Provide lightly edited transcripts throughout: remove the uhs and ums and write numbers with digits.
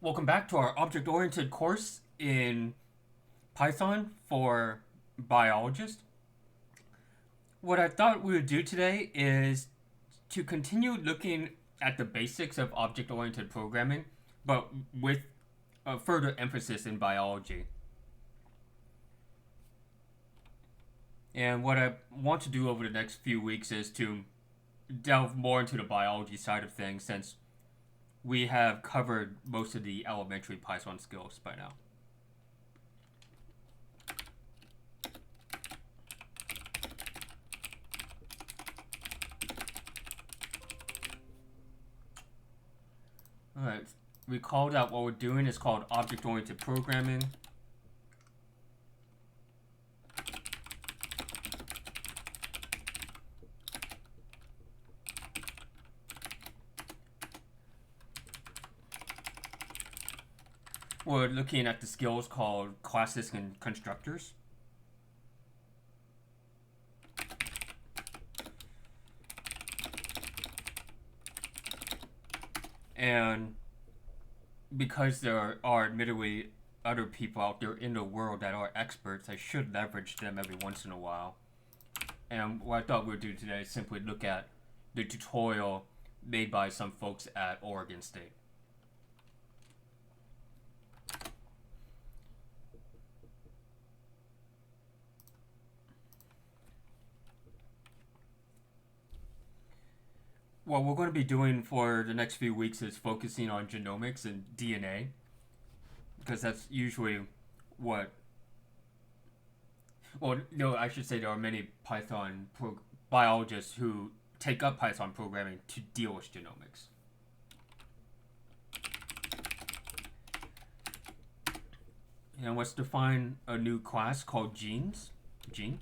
Welcome back to our object-oriented course in Python for biologists. What I thought we would do today is to continue looking at the basics of object-oriented programming, but with a further emphasis in biology. And what I want to do over the next few weeks is to delve more into the biology side of things, since we have covered most of the elementary Python skills by now. Alright, recall that what we're doing is called object-oriented programming. We're looking at the skills called classes and constructors. And because there are admittedly other people out there in the world that are experts, I should leverage them every once in a while. And what I thought we would do today is simply look at the tutorial made by some folks at Oregon State. What we're going to be doing for the next few weeks is focusing on genomics and DNA, because that's usually what. Well, no, I should say there are many Python biologists who take up Python programming to deal with genomics. And let's define a new class called genes. Gene.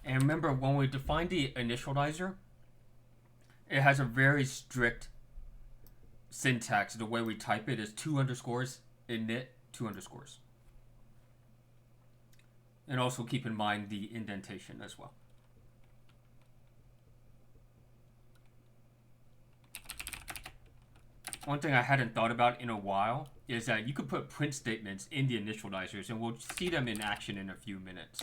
And remember, when we define the initializer, it has a very strict syntax. The way we type it is 2 underscores, init, 2 underscores. And also keep in mind the indentation as well. One thing I hadn't thought about in a while is that you could put print statements in the initializers, and we'll see them in action in a few minutes.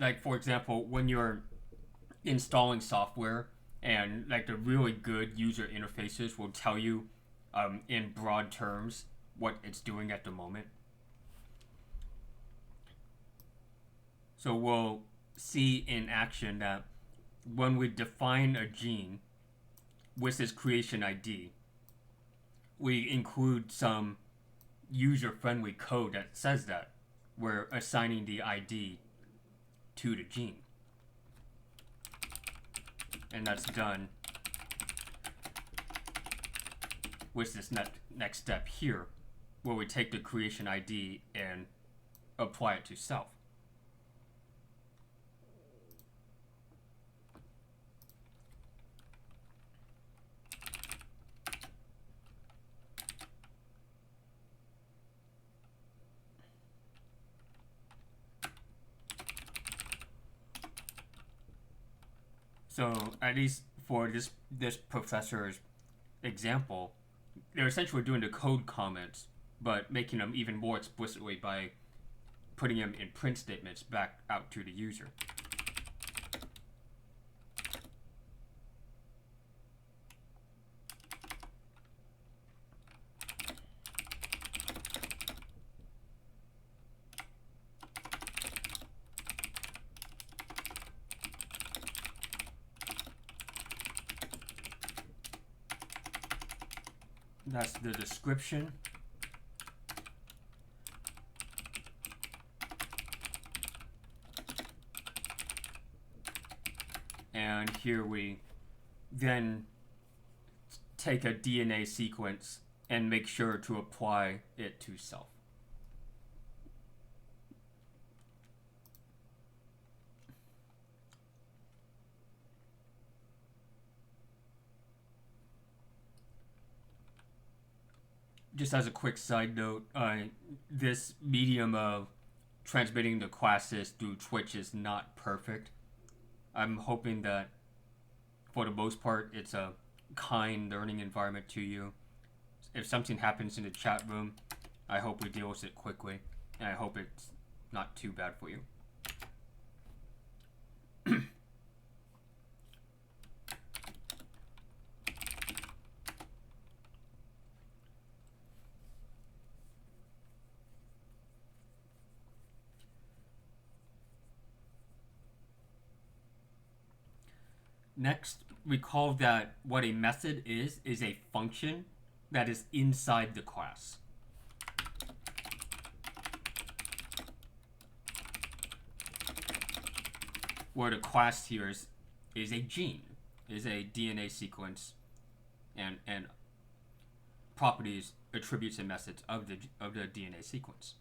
Like, for example, when you're installing software and like the really good user interfaces will tell you in broad terms what it's doing at the moment. So we'll see in action that when we define a gene with this creation ID, we include some user-friendly code that says that we're assigning the ID to the gene. And that's done with this next step here, where we take the creation ID and apply it to self. So at least for this professor's example, they're essentially doing the code comments, but making them even more explicitly by putting them in print statements back out to the user. That's the description. And here we then take a DNA sequence and make sure to apply it to self. Just as a quick side note, this medium of transmitting the classes through Twitch is not perfect. I'm hoping that, for the most part, it's a kind learning environment to you. If something happens in the chat room, I hope we deal with it quickly, and I hope it's not too bad for you. Next, recall that what a method is a function that is inside the class. Where the class here is a gene, is a DNA sequence, and properties, attributes, and methods of the DNA sequence.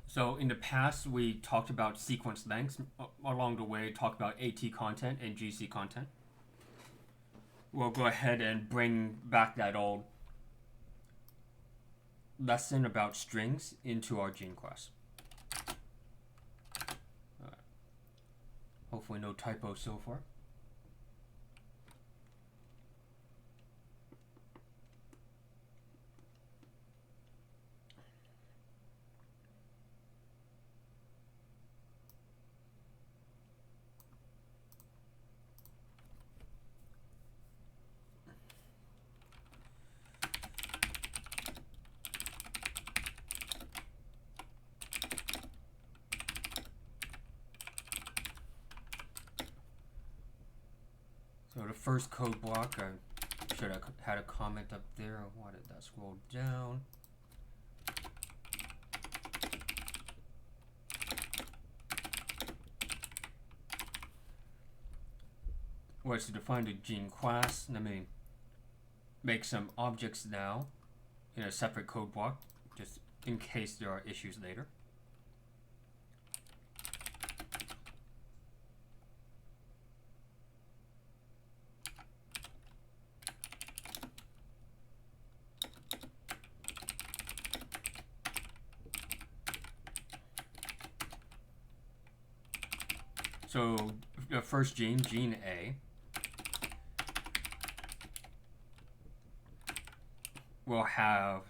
So in the past, we talked about sequence lengths along the way, talked about AT content and GC content. We'll go ahead and bring back that old lesson about strings into our gene class. Hopefully no typos so far. So the first code block, I should have had a comment up there. Why did that scroll down? Was to define the gene class. Let me make some objects now in a separate code block, just in case there are issues later. So the first gene, gene A, will have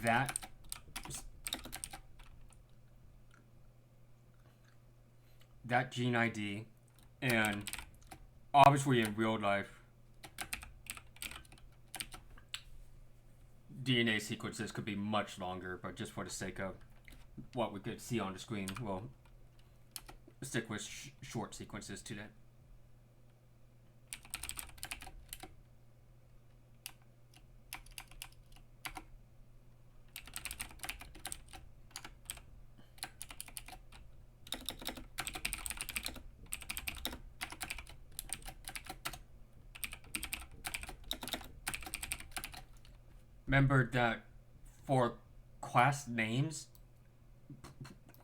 that gene ID, and obviously in real life, DNA sequences could be much longer, but just for the sake of what we could see on the screen, we'll stick with short sequences today. Remember that for class names,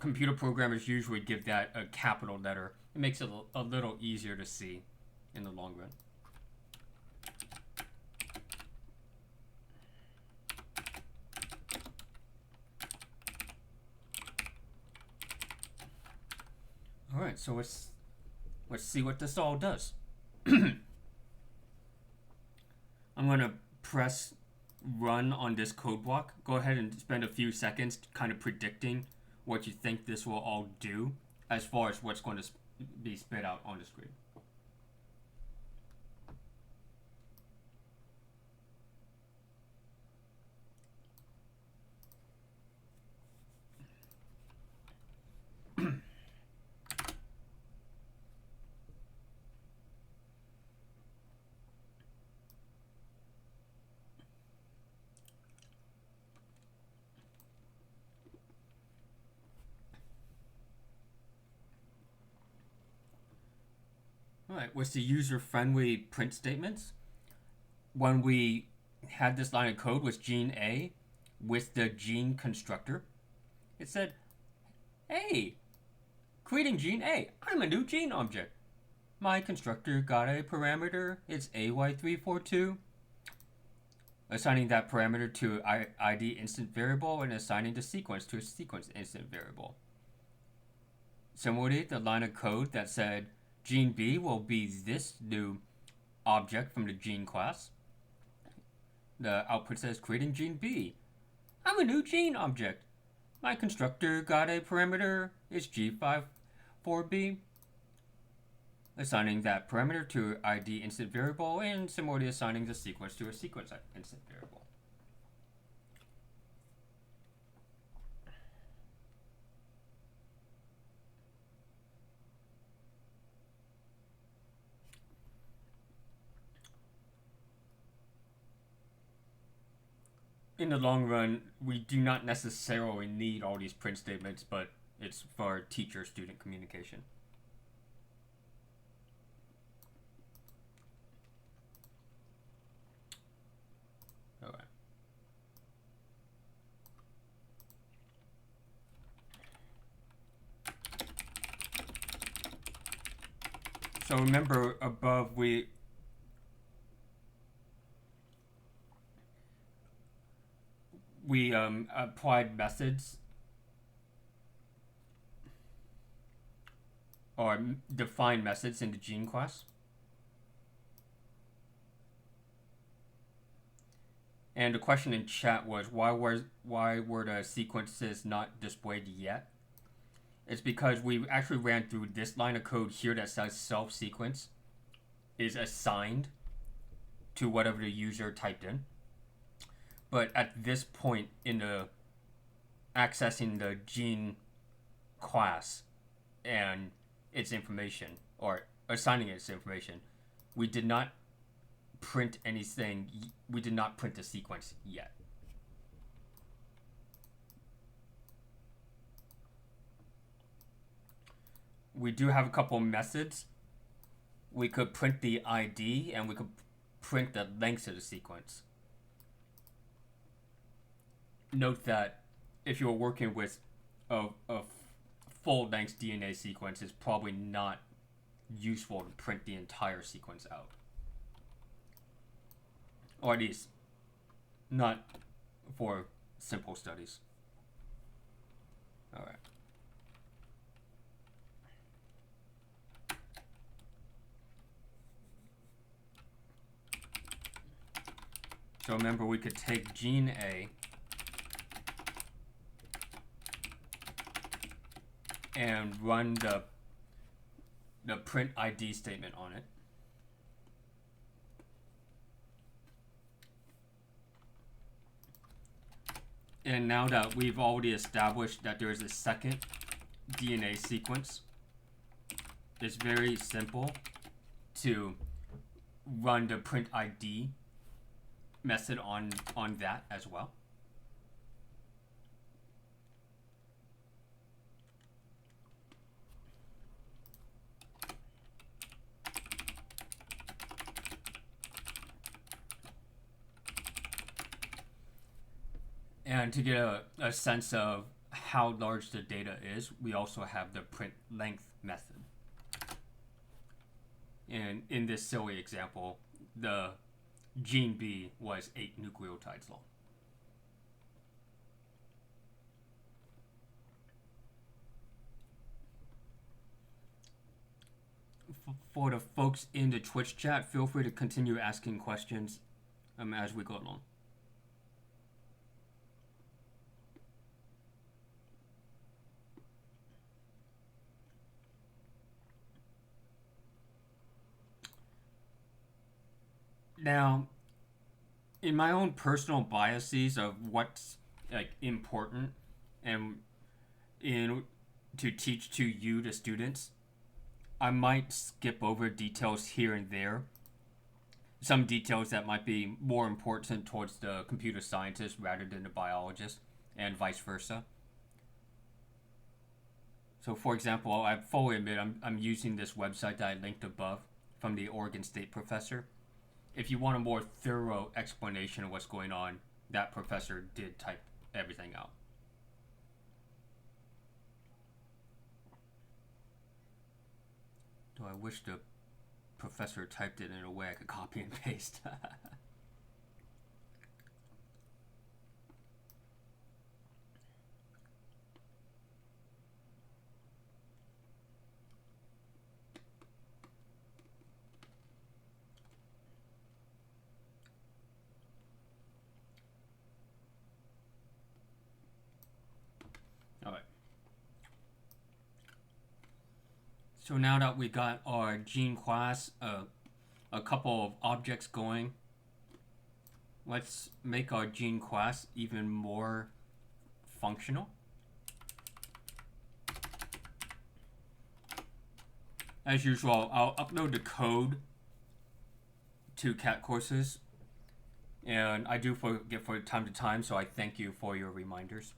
computer programmers usually give that a capital letter. It makes it a little easier to see in the long run. All right, so let's see what this all does. I'm gonna press run on this code block. Go ahead and spend a few seconds kind of predicting what you think this will all do as far as what's going to be spit out on the screen. Alright, with the user-friendly print statements, when we had this line of code with gene A with the gene constructor, it said, hey, creating gene A, I'm a new gene object. My constructor got a parameter, it's AY342. Assigning that parameter to ID instant variable and assigning the sequence to a sequence instant variable. Similarly, the line of code that said gene B will be this new object from the gene class. The output says creating gene B. I'm a new gene object. My constructor got a parameter, it's G54B. Assigning that parameter to ID instant variable and similarly assigning the sequence to a sequence instant variable. In the long run, we do not necessarily need all these print statements, but it's for teacher-student communication. Alright. So remember above we applied methods or defined methods in the gene class. And the question in chat was why were the sequences not displayed yet? It's because we actually ran through this line of code here that says self sequence is assigned to whatever the user typed in. But at this point in the accessing the gene class and its information, or assigning its information, we did not print anything. We did not print the sequence yet. We do have a couple methods. We could print the ID and we could print the length of the sequence. Note that if you're working with a full-length DNA sequence, it's probably not useful to print the entire sequence out. Or at least, not for simple studies. Alright. So remember, we could take gene A and run the print ID statement on it. And now that we've already established that there is a second DNA sequence, it's very simple to run the print ID method on that as well. And to get a sense of how large the data is, we also have the print length method. And in this silly example, the gene B was 8 nucleotides long. For the folks in the Twitch chat, feel free to continue asking questions as we go along. Now, in my own personal biases of what's like important and to teach to you, the students, I might skip over details here and there. Some details that might be more important towards the computer scientist rather than the biologist, and vice versa. So, for example, I fully admit I'm using this website that I linked above from the Oregon State professor. If you want a more thorough explanation of what's going on, that professor did type everything out. Though I wish the professor typed it in a way I could copy and paste. Alright. So now that we got our gene class, a couple of objects going, let's make our gene class even more functional. As usual, I'll upload the code to Cat Courses, and I do forget from time to time, so I thank you for your reminders.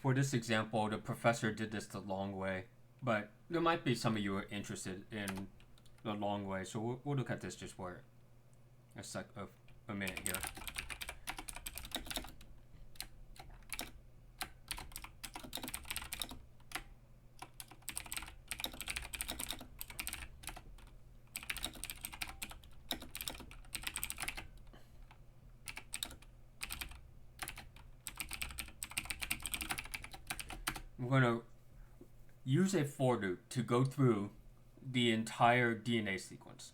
For this example, the professor did this the long way, but there might be some of you are interested in the long way, so we'll look at this just for a minute here. I'm going to use a for loop to go through the entire DNA sequence.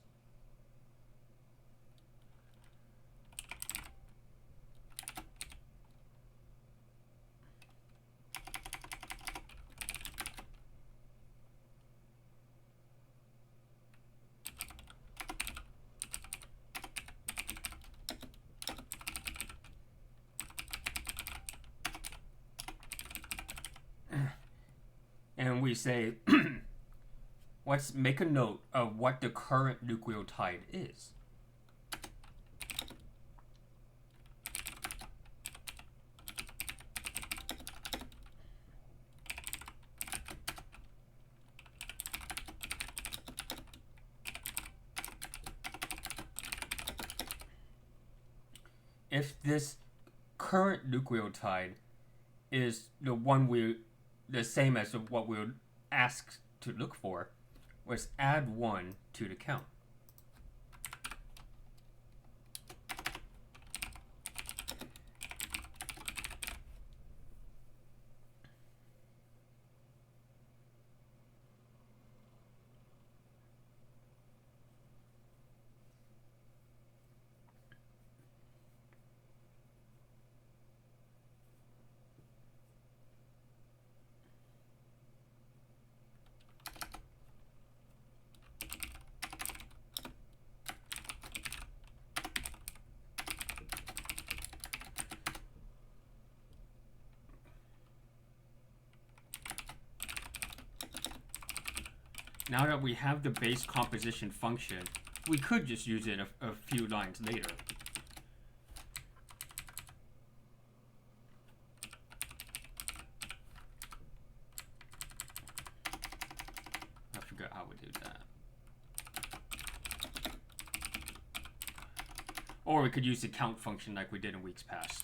And we say, let's make a note of what the current nucleotide is. If this current nucleotide is the same as what we would ask to look for, let's add 1 to the count. Now that we have the base composition function, we could just use it a few lines later. I forgot how we do that. Or we could use the count function like we did in weeks past.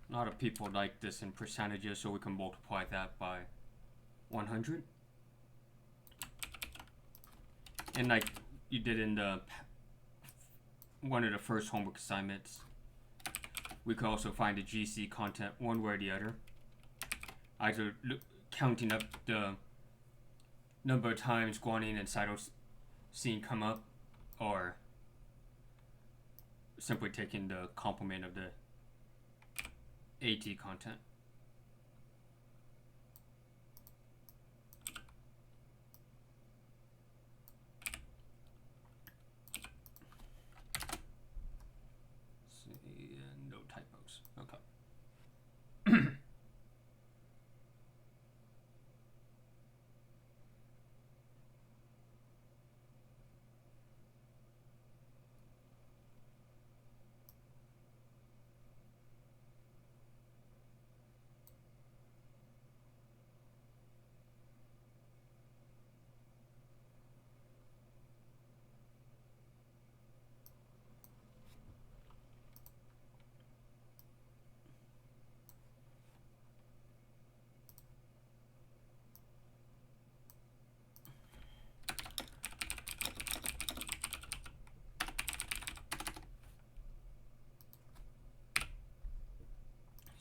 A lot of people like this in percentages, so we can multiply that by 100. And like you did in the one of the first homework assignments, we could also find the GC content one way or the other. Either counting up the number of times guanine and cytosine come up, or simply taking the complement of the AT content. See, no typos. Okay.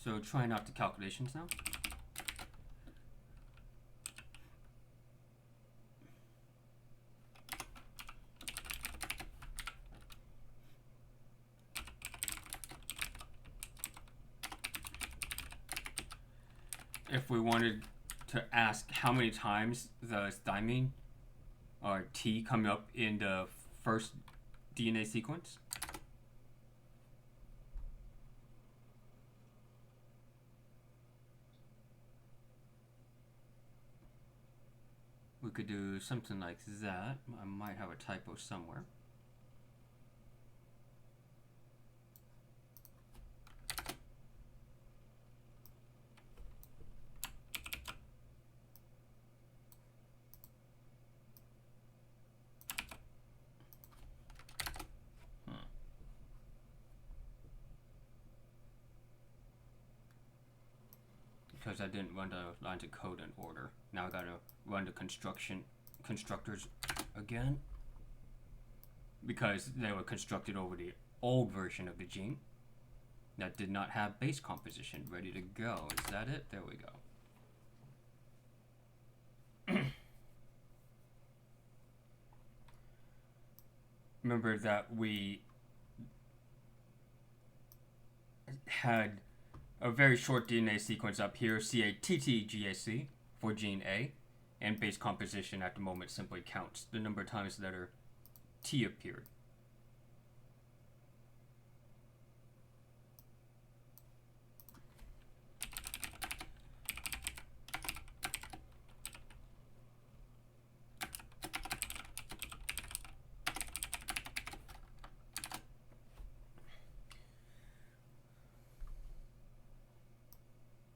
So trying out the calculations now. If we wanted to ask how many times the thymine or T come up in the first DNA sequence, we could do something like that. I might have a typo somewhere. Because I didn't run the lines of code in order. Now I gotta run the constructors again, because they were constructed over the old version of the gene that did not have base composition ready to go. Is that it? There we go. Remember that we had a very short DNA sequence up here, CATTGAC for gene A, and base composition at the moment simply counts the number of times that letter T appeared.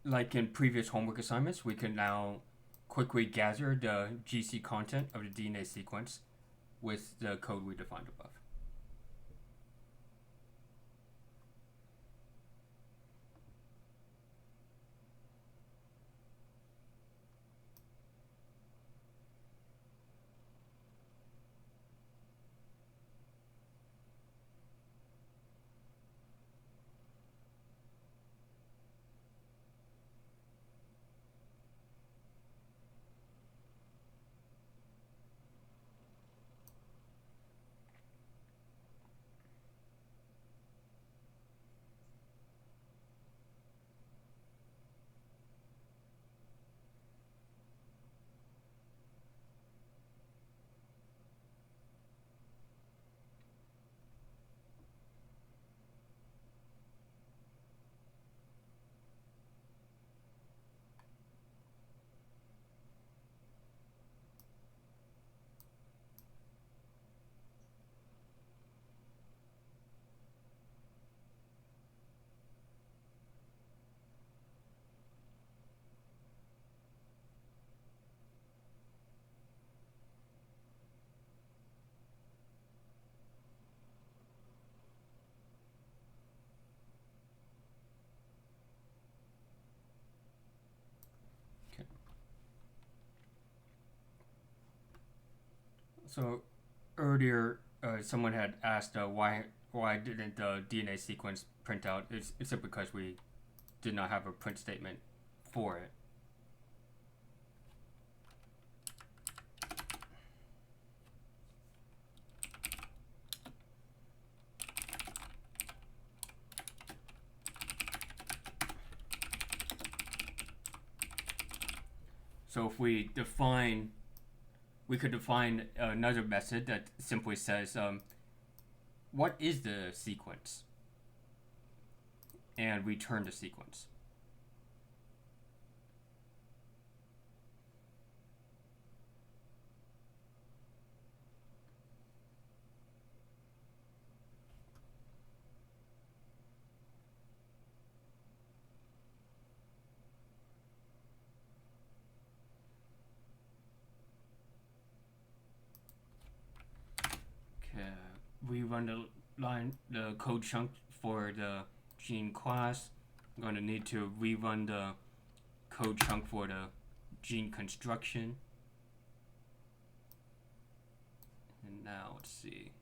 Like in previous homework assignments, we can now quickly gather the GC content of the DNA sequence with the code we defined above. So earlier, someone had asked why didn't the DNA sequence print out? It's because we did not have a print statement for it. So if we could define another method that simply says, what is the sequence? And return the sequence. Okay, we run the code chunk for the gene class. I'm going to need to rerun the code chunk for the gene construction. And now let's see.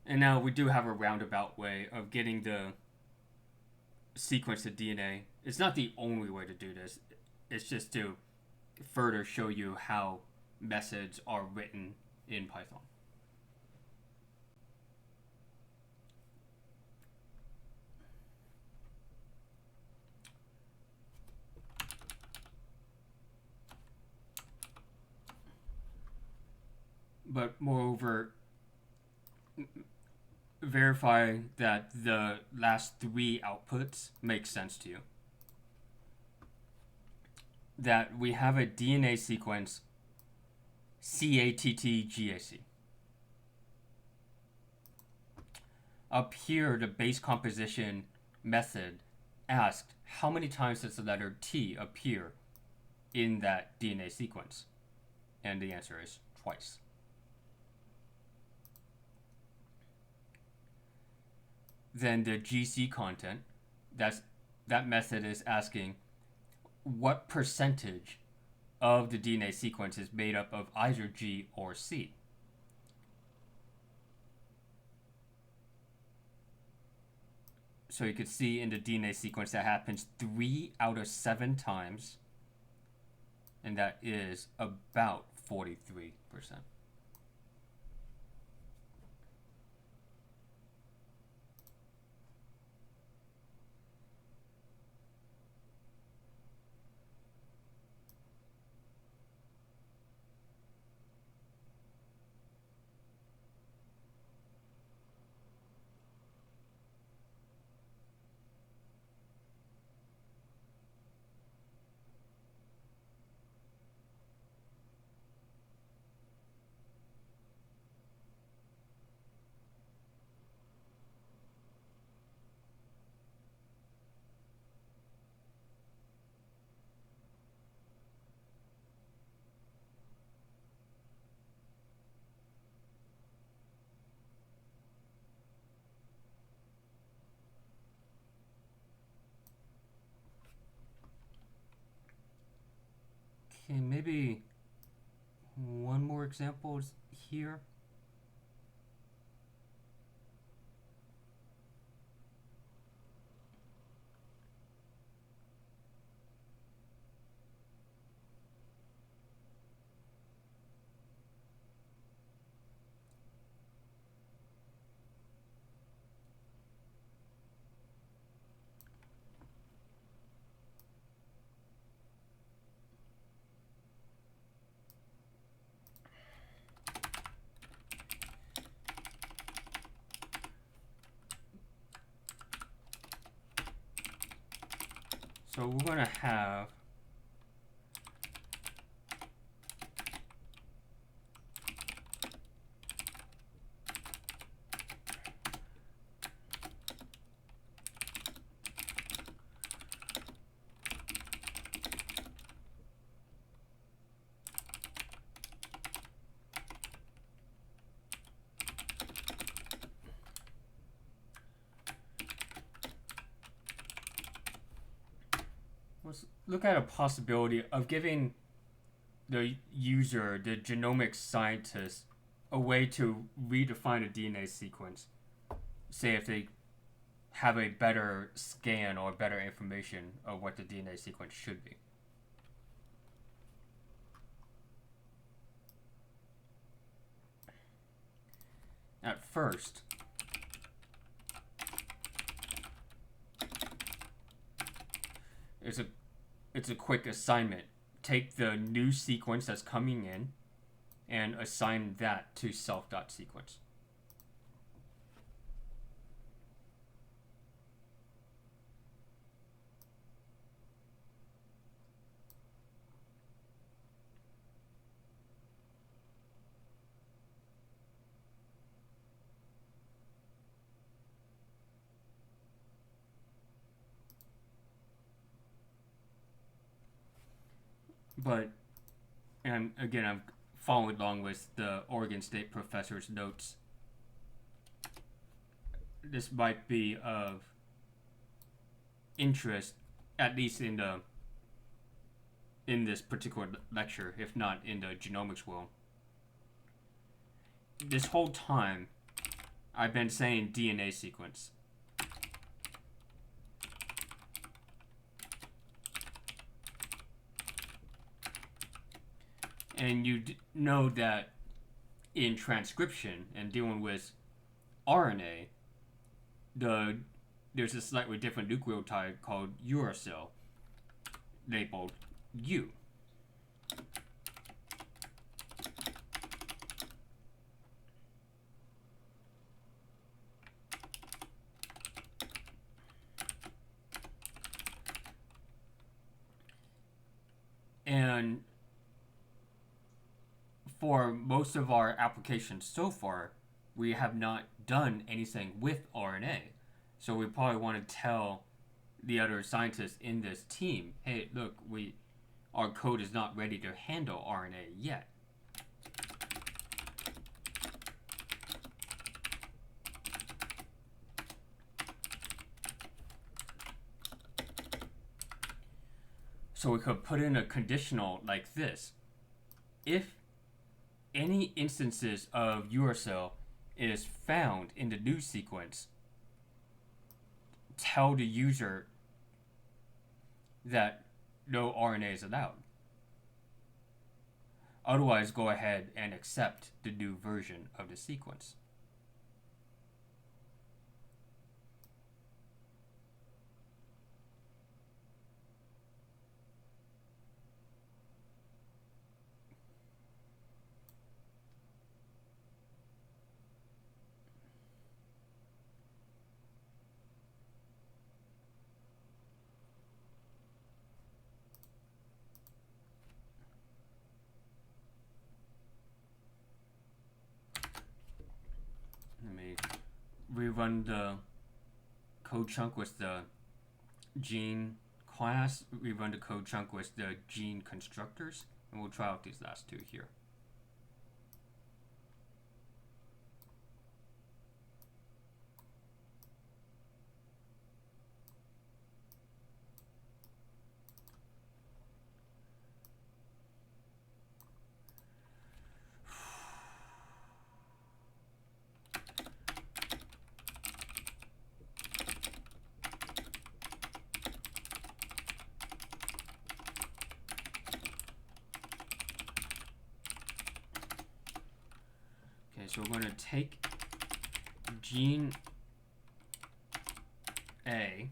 And now we do have a roundabout way of getting the sequence of DNA. It's not the only way to do this. It's just to further show you how methods are written in Python. But moreover, verify that the last three outputs make sense to you. That we have a DNA sequence CATTGAC. Up here, the base composition method asked how many times does the letter T appear in that DNA sequence? And the answer is twice. Then the GC content, that method is asking what percentage of the DNA sequence is made up of either G or C. So you can see in the DNA sequence that happens 3 out of 7 times, and that is about 43%. Okay, maybe one more example is here. So we're going to have look at a possibility of giving the user, the genomic scientist, a way to redefine a DNA sequence. Say if they have a better scan or better information of what the DNA sequence should be. At first, it's a quick assignment. Take the new sequence that's coming in and assign that to self.sequence. But, and again, I'm following along with the Oregon State professor's notes. This might be of interest, at least in this particular lecture, if not in the genomics world. This whole time, I've been saying DNA sequence. And you know that in transcription and dealing with RNA, there's a slightly different nucleotide called uracil, labeled U. And for most of our applications so far, we have not done anything with RNA. So we probably want to tell the other scientists in this team, hey, look, our code is not ready to handle RNA yet. So we could put in a conditional like this. If any instances of uracil is found in the new sequence, tell the user that no RNA is allowed. Otherwise, go ahead and accept the new version of the sequence. Let me rerun the code chunk with the gene class, rerun the code chunk with the gene constructors, and we'll try out these last two here. So we're going to take gene A,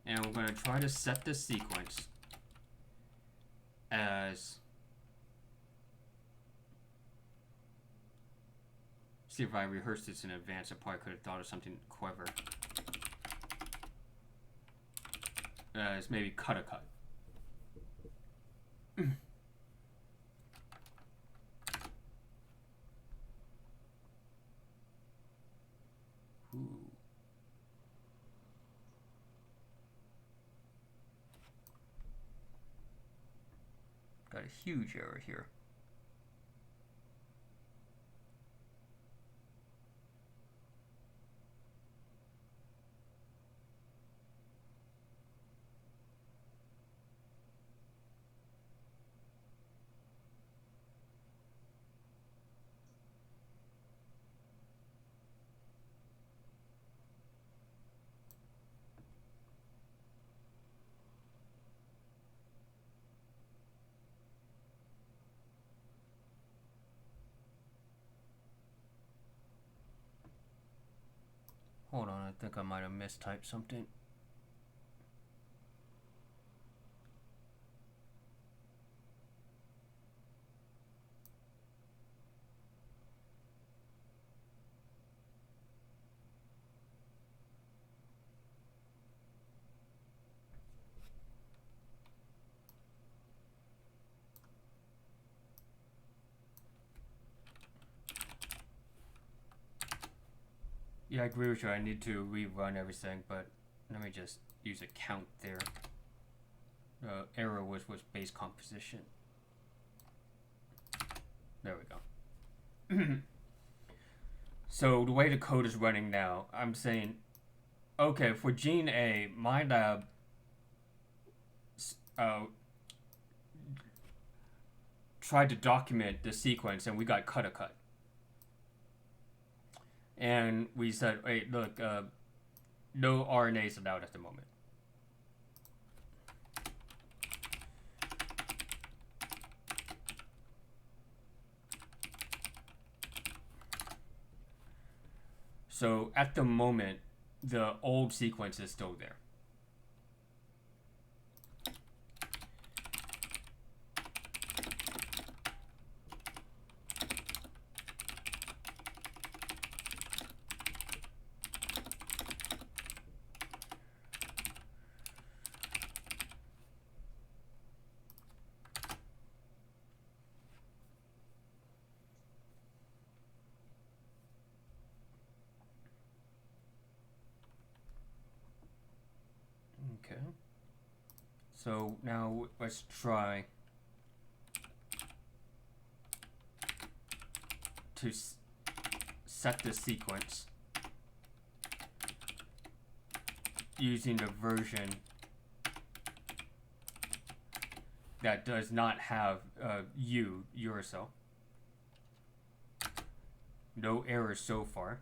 and we're going to try to set the sequence as, see if I rehearsed this in advance, I probably could have thought of something clever. As maybe cut. Ooh. Got a huge error here. hold on, I think I might have mistyped something. Yeah, I agree with you. I need to rerun everything, but let me just use a count there. Error was base composition. There we go. So the way the code is running now, I'm saying, okay, for gene A, MyLab tried to document the sequence, and we got cut. And we said, hey, look, no RNAs allowed at the moment. So at the moment, the old sequence is still there. Okay. So now let's try to set the sequence using the version that does not have uracil. No errors so far.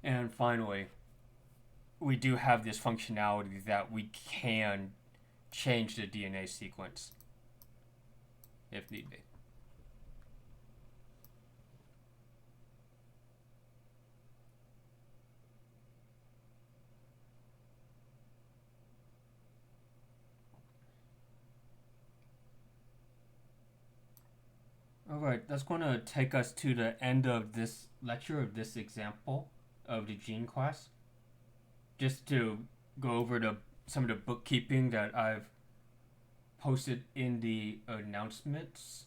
And finally, we do have this functionality that we can change the DNA sequence if need be. Alright, that's going to take us to the end of this lecture, of this example of the gene class. Just to go over some of the bookkeeping that I've posted in the announcements.